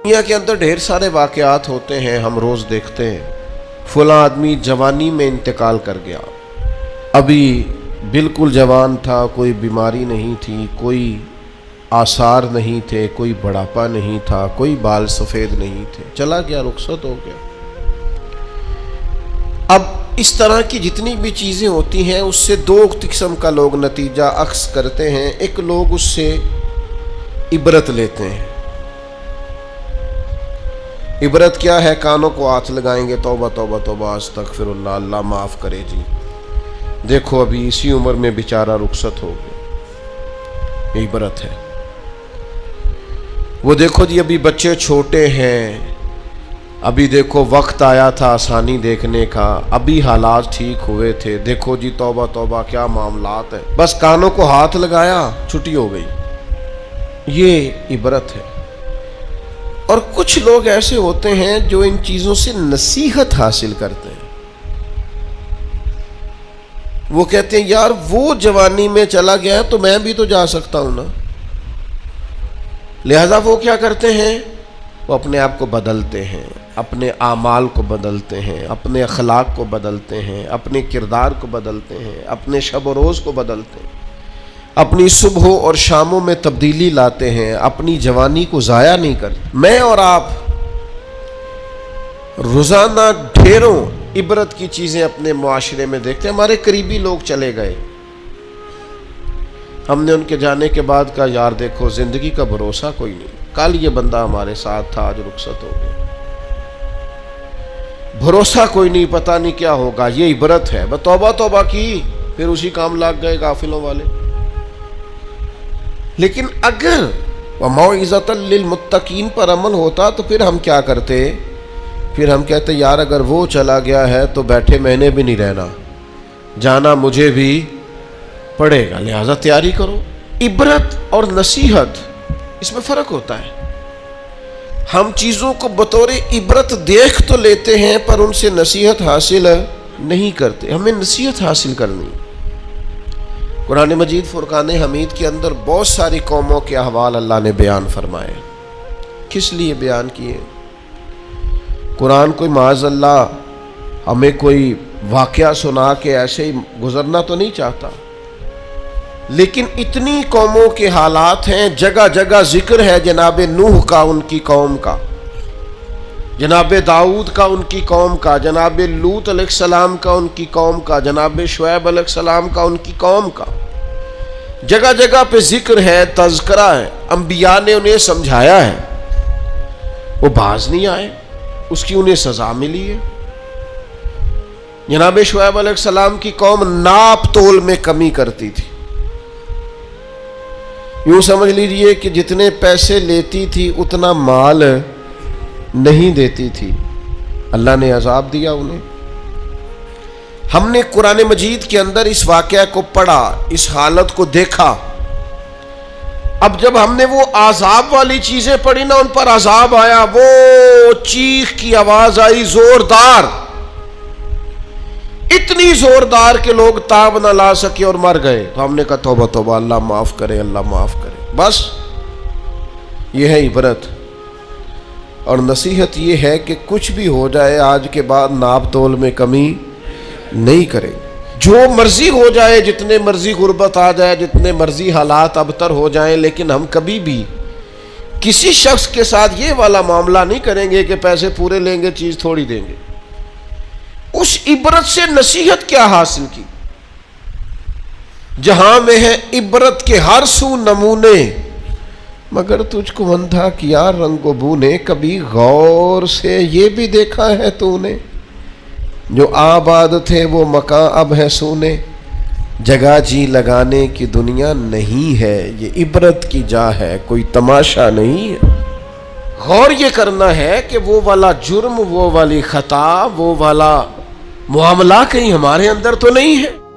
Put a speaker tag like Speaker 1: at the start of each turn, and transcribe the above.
Speaker 1: دنیا کے اندر ڈھیر سارے واقعات ہوتے ہیں، ہم روز دیکھتے ہیں فلاں آدمی جوانی میں انتقال کر گیا، ابھی بالکل جوان تھا، کوئی بیماری نہیں تھی، کوئی آثار نہیں تھے، کوئی بڑھاپا نہیں تھا، کوئی بال سفید نہیں تھے، چلا گیا، رخصت ہو گیا۔ اب اس طرح کی جتنی بھی چیزیں ہوتی ہیں اس سے دو قسم کا لوگ نتیجہ اخذ کرتے ہیں۔ ایک لوگ اس سے عبرت لیتے ہیں۔ عبرت کیا ہے؟ کانوں کو ہاتھ لگائیں گے، توبہ توبہ توبہ استغفر اللہ، اللہ معاف کرے جی، دیکھو ابھی اسی عمر میں بیچارہ رخصت ہو گیا، یہ عبرت ہے۔ وہ دیکھو جی ابھی بچے چھوٹے ہیں، ابھی دیکھو وقت آیا تھا آسانی دیکھنے کا، ابھی حالات ٹھیک ہوئے تھے، دیکھو جی توبہ توبہ کیا معاملات ہیں، بس کانوں کو ہاتھ لگایا، چھٹی ہو گئی، یہ عبرت ہے۔ اور کچھ لوگ ایسے ہوتے ہیں جو ان چیزوں سے نصیحت حاصل کرتے ہیں۔ وہ کہتے ہیں یار وہ جوانی میں چلا گیا تو میں بھی تو جا سکتا ہوں نا، لہذا وہ کیا کرتے ہیں؟ وہ اپنے آپ کو بدلتے ہیں، اپنے اعمال کو بدلتے ہیں، اپنے اخلاق کو بدلتے ہیں، اپنے کردار کو بدلتے ہیں، اپنے شب و روز کو بدلتے ہیں، اپنی صبح اور شاموں میں تبدیلی لاتے ہیں، اپنی جوانی کو ضائع نہیں کرتے۔ میں اور آپ روزانہ ڈھیروں عبرت کی چیزیں اپنے معاشرے میں دیکھتے ہیں۔ ہمارے قریبی لوگ چلے گئے، ہم نے ان کے جانے کے بعد کہا یار دیکھو زندگی کا بھروسہ کوئی نہیں، کل یہ بندہ ہمارے ساتھ تھا، آج رخصت ہو گیا، بھروسہ کوئی نہیں، پتہ نہیں کیا ہوگا۔ یہ عبرت ہے۔ بس توبہ توبہ کی، پھر اسی کام لگ گئے غافلوں والے۔ لیکن اگر وَمَوْعِظَةً لِّلْمُتَّقِينَ پر عمل ہوتا تو پھر ہم کیا کرتے؟ پھر ہم کہتے یار اگر وہ چلا گیا ہے تو بیٹھے میں نے بھی نہیں رہنا، جانا مجھے بھی پڑے گا، لہذا تیاری کرو۔ عبرت اور نصیحت اس میں فرق ہوتا ہے۔ ہم چیزوں کو بطور عبرت دیکھ تو لیتے ہیں پر ان سے نصیحت حاصل نہیں کرتے۔ ہمیں نصیحت حاصل کرنی۔ قرآن مجید فرقان حمید کے اندر بہت ساری قوموں کے احوال اللہ نے بیان فرمائے۔ کس لیے بیان کیے؟ قرآن کوئی معاذ اللہ ہمیں کوئی واقعہ سنا کے ایسے ہی گزرنا تو نہیں چاہتا، لیکن اتنی قوموں کے حالات ہیں، جگہ جگہ ذکر ہے جناب نوح کا ان کی قوم کا، جناب داؤد کا ان کی قوم کا، جناب لوط علیہ السلام کا ان کی قوم کا، جناب شعیب علیہ السلام کا ان کی قوم کا، جگہ جگہ پہ ذکر ہے، تذکرہ ہے، انبیاء نے انہیں سمجھایا ہے، وہ باز نہیں آئے، اس کی انہیں سزا ملی ہے۔ جناب شعیب علیہ السلام کی قوم ناپ تول میں کمی کرتی تھی، یوں سمجھ لیجئے کہ جتنے پیسے لیتی تھی اتنا مال نہیں دیتی تھی، اللہ نے عذاب دیا انہیں۔ ہم نے قرآن مجید کے اندر اس واقعہ کو پڑھا، اس حالت کو دیکھا۔ اب جب ہم نے وہ عذاب والی چیزیں پڑھی نا، ان پر عذاب آیا، وہ چیخ کی آواز آئی زوردار، اتنی زوردار کہ لوگ تاب نہ لا سکے اور مر گئے۔ تو ہم نے کہا توبہ توبہ، اللہ معاف کرے، اللہ معاف کرے۔ بس یہ ہے عبرت اور نصیحت، یہ ہے کہ کچھ بھی ہو جائے آج کے بعد ناپ تول میں کمی نہیں کرے، جو مرضی ہو جائے، جتنے مرضی غربت آ جائے، جتنے مرضی حالات ابتر ہو جائیں، لیکن ہم کبھی بھی کسی شخص کے ساتھ یہ والا معاملہ نہیں کریں گے کہ پیسے پورے لیں گے چیز تھوڑی دیں گے۔ اس عبرت سے نصیحت کیا حاصل کی؟ جہاں میں ہے عبرت کے ہر سو نمونے، مگر تجھ کو اندھا کیا رنگ و بو نے، کبھی غور سے یہ بھی دیکھا ہے تو نے، جو آباد تھے وہ مکان اب ہے سونے، جگہ جی لگانے کی دنیا نہیں ہے، یہ عبرت کی جا ہے، کوئی تماشا نہیں ہے۔ غور یہ کرنا ہے کہ وہ والا جرم، وہ والی خطا، وہ والا معاملہ کہیں ہمارے اندر تو نہیں ہے۔